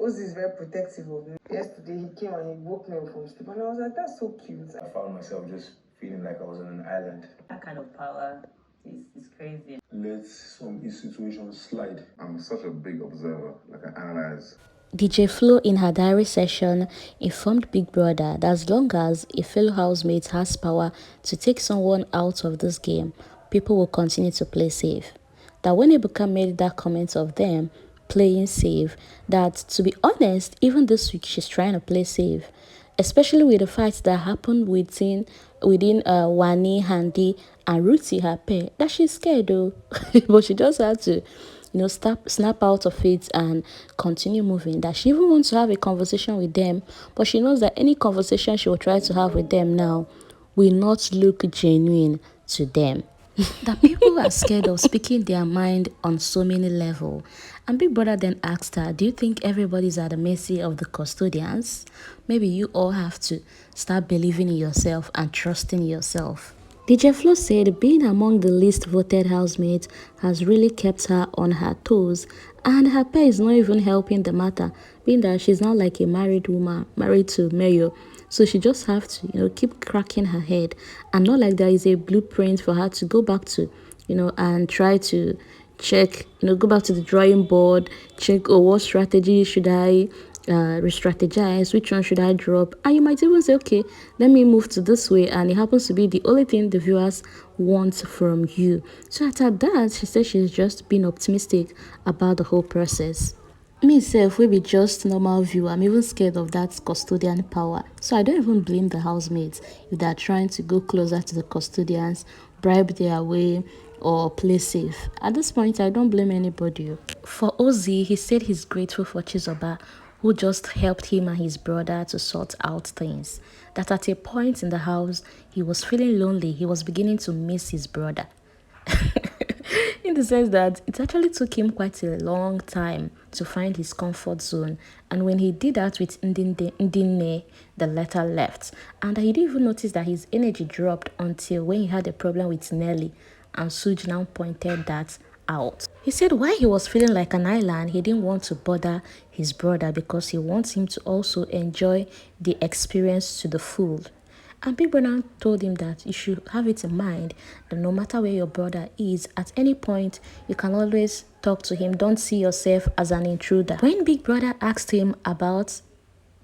Ozee is very protective of me. Yesterday he came and he woke me up from sleep and I was like, that's so cute. I found myself just feeling like I was on an island. That kind of power is crazy. Let some situations slide. I'm such a big observer, like I analyze. DJ Flo in her diary session informed Big Brother that as long as a fellow housemate has power to take someone out of this game, people will continue to play safe. That when Ebuka made that comment of them playing safe, that to be honest, even this week she's trying to play safe, especially with the fights that happened within Wani, Handy, and Ruti, her pair, that she's scared though. But she just had to snap out of it and continue moving. That she even wants to have a conversation with them, but she knows that any conversation she will try to have with them now will not look genuine to them. That people are scared of speaking their mind on so many levels. And Big Brother then asked her, do you think everybody's at the mercy of the custodians? Maybe you all have to start believing in yourself and trusting yourself. DJ Flo said being among the least voted housemates has really kept her on her toes, and her pay is not even helping the matter, being that she's now like a married woman, married to Mayo. So she just have to, keep cracking her head, and not like there is a blueprint for her to go back to, and try to check, go back to the drawing board, check, what strategy should I re-strategize, which one should I drop, and you might even say, okay, let me move to this way, and it happens to be the only thing the viewers want from you. So after that, she said she's just being optimistic about the whole process. Me self will be just normal viewer. I'm even scared of that custodian power. So I don't even blame the housemates if they're trying to go closer to the custodians, bribe their way, or play safe. At this point, I don't blame anybody. For Ozee, he said he's grateful for CHIZOBA, who just helped him and his brother to sort out things. That at a point in the house, he was feeling lonely. He was beginning to miss his brother. In the sense that it actually took him quite a long time to find his comfort zone, and when he did that with Ndine, the letter left, and he didn't even notice that his energy dropped until when he had a problem with Nelly, and Suj now pointed that out. He said why he was feeling like an island, he didn't want to bother his brother because he wants him to also enjoy the experience to the full. And Big Brother told him that you should have it in mind that no matter where your brother is, at any point, you can always talk to him. Don't see yourself as an intruder. When Big Brother asked him about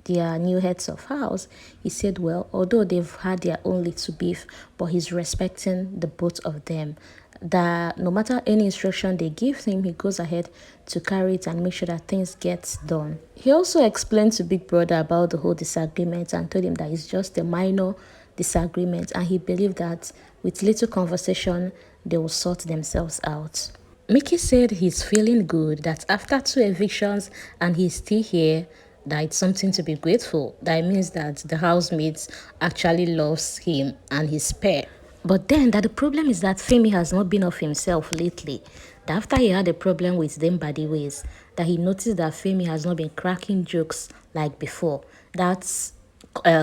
their new heads of house, he said, well, although they've had their own little beef, but he's respecting the both of them. That no matter any instruction they give him, he goes ahead to carry it and make sure that things get done. He also explained to Big Brother about the whole disagreement and told him that it's just a minor disagreement, and he believed that with little conversation, they will sort themselves out. Micky said he's feeling good, that after 2 evictions and he's still here, that it's something to be grateful. That means that the housemates actually loves him and his pair. But then that the problem is that Femi has not been of himself lately. That after he had a problem with them by the ways, that he noticed that Femi has not been cracking jokes like before. That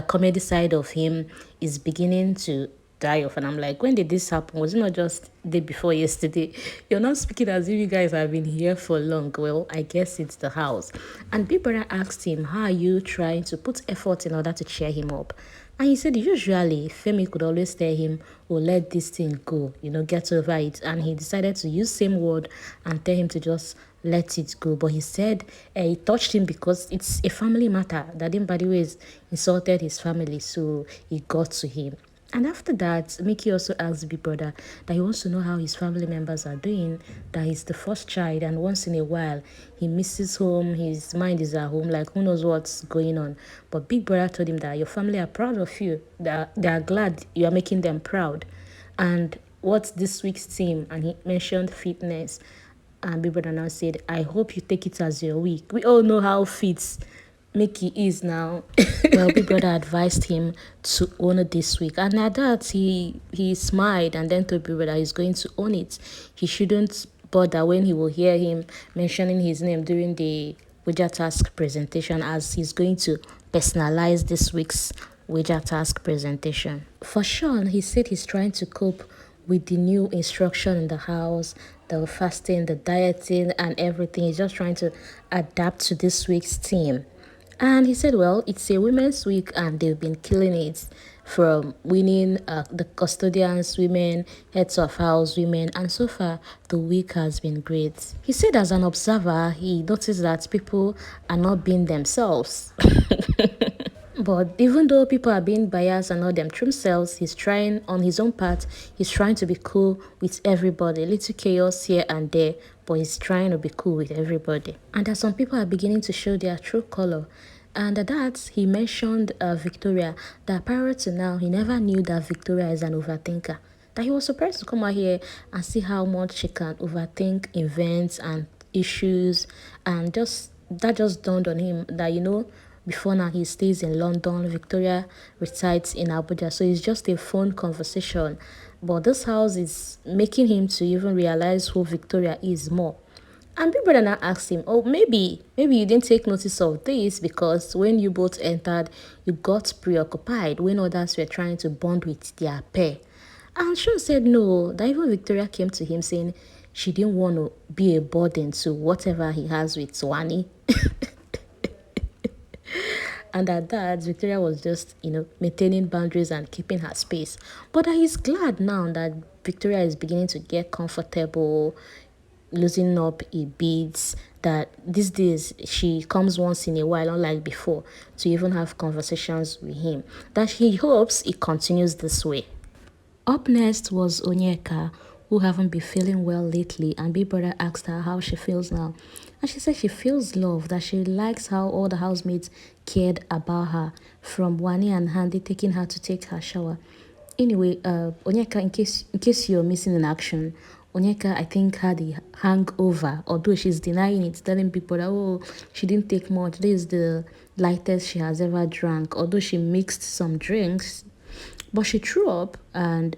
comedy side of him is beginning to die off. And I'm like, when did this happen? Was it not just the day before yesterday? You're not speaking as if you guys have been here for long. Well, I guess it's the house. And Big Brother asked him, how are you trying to put effort in order to cheer him up? And he said usually Femi could always tell him, oh, let this thing go, get over it. And he decided to use same word and tell him to just let it go. But he said it touched him because it's a family matter. That him, by the way, insulted his family, so it got to him. And after that, Micky also asked Big Brother that he wants to know how his family members are doing, that he's the first child, and once in a while, he misses home, his mind is at home, like who knows what's going on. But Big Brother told him that your family are proud of you, that they are glad you are making them proud. And what's this week's theme? And he mentioned fitness. And Big Brother now said, I hope you take it as your week. We all know how fit Micky is now. Well, Big Brother advised him to own it this week, and at that he smiled and then told Big Brother he's going to own it. He shouldn't bother when he will hear him mentioning his name during the wager task presentation, as he's going to personalize this week's wager task presentation. For Shaun, he said he's trying to cope with the new instruction in the house, the fasting, the dieting, and everything. He's just trying to adapt to this week's theme. And he said, well, it's a women's week and they've been killing it, from winning the custodians women, heads of house women, and so far the week has been great. He said as an observer, he noticed that people are not being themselves. But even though people are being biased and not them true selves, he's trying on his own part, he's trying to be cool with everybody. Little chaos here and there, but he's trying to be cool with everybody. And that some people are beginning to show their true color. And at that, he mentioned Victoria, that prior to now, he never knew that Victoria is an overthinker. That he was surprised to come out here and see how much she can overthink events and issues, and just that just dawned on him that, before now he stays in London, Victoria resides in Abuja, so it's just a phone conversation. But this house is making him to even realize who Victoria is more. And Big Brother now asked him, oh, maybe you didn't take notice of this because when you both entered, you got preoccupied when others were trying to bond with their pair. And Shaun said no, that even Victoria came to him saying she didn't want to be a burden to whatever he has with Swani. And at that, Victoria was just, maintaining boundaries and keeping her space. But he's glad now that Victoria is beginning to get comfortable, loosening up a bit, that these days she comes once in a while, unlike before, to even have conversations with him. That he hopes it continues this way. Up next was Onyeka, who haven't been feeling well lately, and Big Brother asked her how she feels now. And she said she feels loved, that she likes how all the housemates cared about her, from Wani and Handy taking her to take her shower. Anyway, Onyeka, in case you're missing in action, Onyeka, I think, had a hangover, although she's denying it, telling people that, oh, she didn't take much. This is the lightest she has ever drank, although she mixed some drinks. But she threw up and,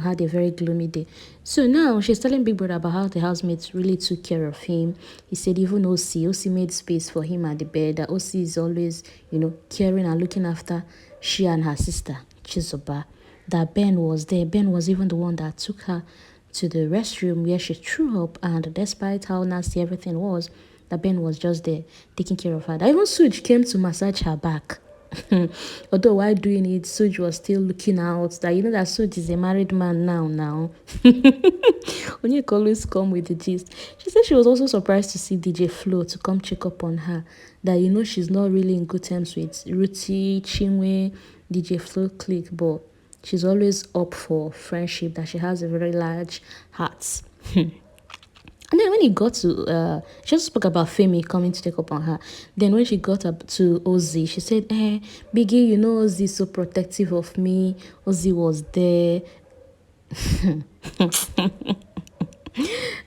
had a very gloomy day. So now she's telling Big Brother about how the housemates really took care of him. He said even Ozee made space for him at the bed. That Ozee is always, caring and looking after she and her sister, CHIZOBA. That Ben was there. Ben was even the one that took her to the restroom where she threw up, and despite how nasty everything was, that Ben was just there taking care of her. That even Suj came to massage her back. Although while doing it, Suj was still looking out. That that Suj is a married man now. Onyeka always come with the gist. She said she was also surprised to see DJ Flo to come check up on her. That she's not really in good terms with Ruti, Chinwe, DJ Flo clique, but she's always up for friendship. That she has a very large heart. And then when he got to, she just spoke about Femi coming to take up on her. Then when she got up to Ozee, she said, Biggie, Ozee is so protective of me. Ozee was there.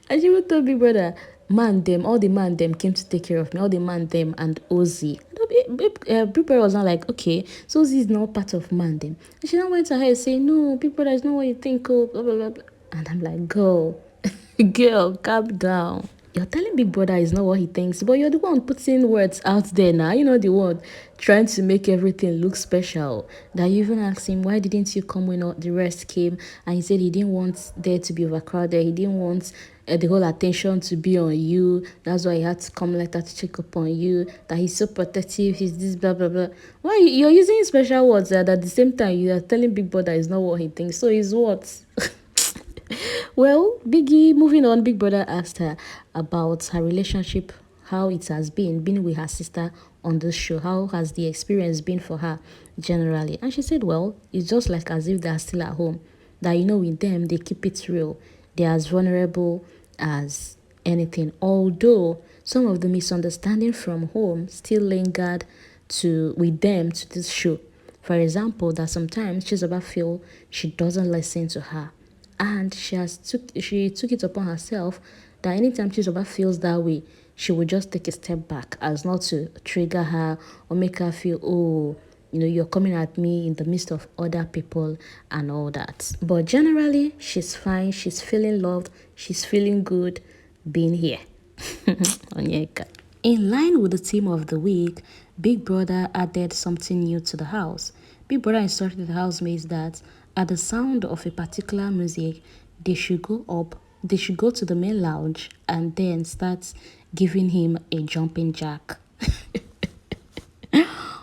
And she would tell Big Brother, all the man them came to take care of me. All the man them and Ozee. Big Brother was not like, okay, so Ozee is not part of man them. And she now went ahead and say, no, Big Brother is not what you think of, blah, blah, blah. And I'm like, girl, calm down. You're telling Big Brother is not what he thinks, but you're the one putting words out there now. The one trying to make everything look special. That you even asked him, why didn't you come when all the rest came? And he said he didn't want there to be overcrowded. He didn't want the whole attention to be on you. That's why he had to come later to check up on you. That he's so protective. He's this, blah, blah, blah. Why you're using special words that at the same time you are telling Big Brother is not what he thinks. So he's what? Well, moving on, Big Brother asked her about her relationship, how it has been with her sister on this show. How has the experience been for her generally? And she said, well, it's just like as if they're still at home. That, with them, they keep it real. They're as vulnerable as anything. Although some of the misunderstanding from home still lingered with them to this show. For example, that sometimes CHIZOBA feel she doesn't listen to her. And she took it upon herself that anytime CHIZOBA feels that way, she would just take a step back as not to trigger her or make her feel, oh, you're coming at me in the midst of other people and all that. But generally, she's fine. She's feeling loved. She's feeling good being here. Onyeka. In line with the theme of the week, Big Brother added something new to the house. Big Brother instructed the housemates that At the sound of a particular music, they should go to the main lounge and then start giving him a jumping jack.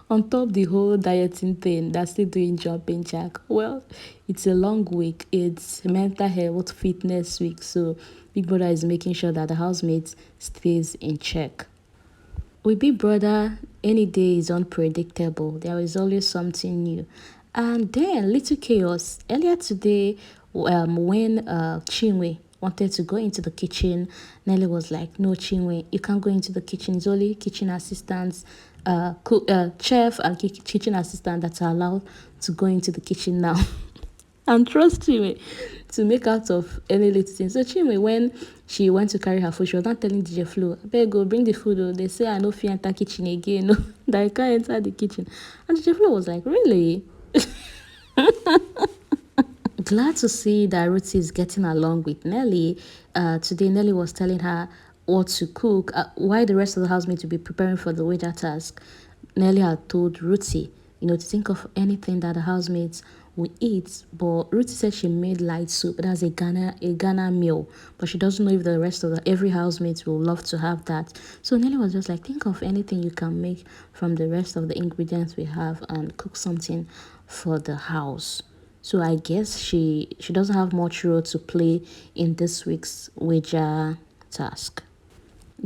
On top the whole dieting thing, that's still doing jumping jack. Well, it's a long week. It's mental health fitness week. So Big Brother is making sure that the housemate stays in check. With Big Brother, any day is unpredictable. There is always something new. And then little chaos. Earlier today, when Chinwe wanted to go into the kitchen, Nelly was like, "No, Chinwe, you can't go into the kitchen. It's only kitchen assistants, chef and kitchen assistant that are allowed to go into the kitchen now." And trust Chinwe to make out of any little thing. So Chinwe, when she went to carry her food, she was not telling DJ Flo, "Abeg go bring the food. Oh. They say I no fit enter kitchen again. No, that I can't enter the kitchen." And DJ Flo was like, "Really?" Glad to see that Ruthie is getting along with Nelly. Today, Nelly was telling her what to cook, why the rest of the housemates will be preparing for the waiter task. Nelly had told Ruthie, to think of anything that the housemates will eat. But Ruthie said she made light soup. That's a Ghana meal. But she doesn't know if the rest of every housemate will love to have that. So Nelly was just like, think of anything you can make from the rest of the ingredients we have and cook something for the house. So I guess she doesn't have much role to play in this week's wager task.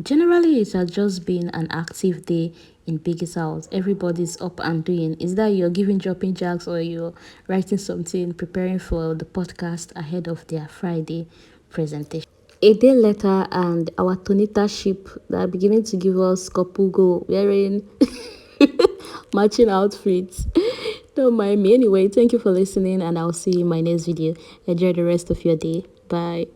Generally, it has just been an active day in Biggie's house. Everybody's up and doing. Is that you're giving jumping jacks or you're writing something, preparing for the podcast ahead of their Friday presentation? A day later, and our Tonita ship that are beginning to give us Kopugo wearing matching outfits. Don't mind me. Anyway, thank you for listening, and I'll see you in my next video. Enjoy the rest of your day. Bye.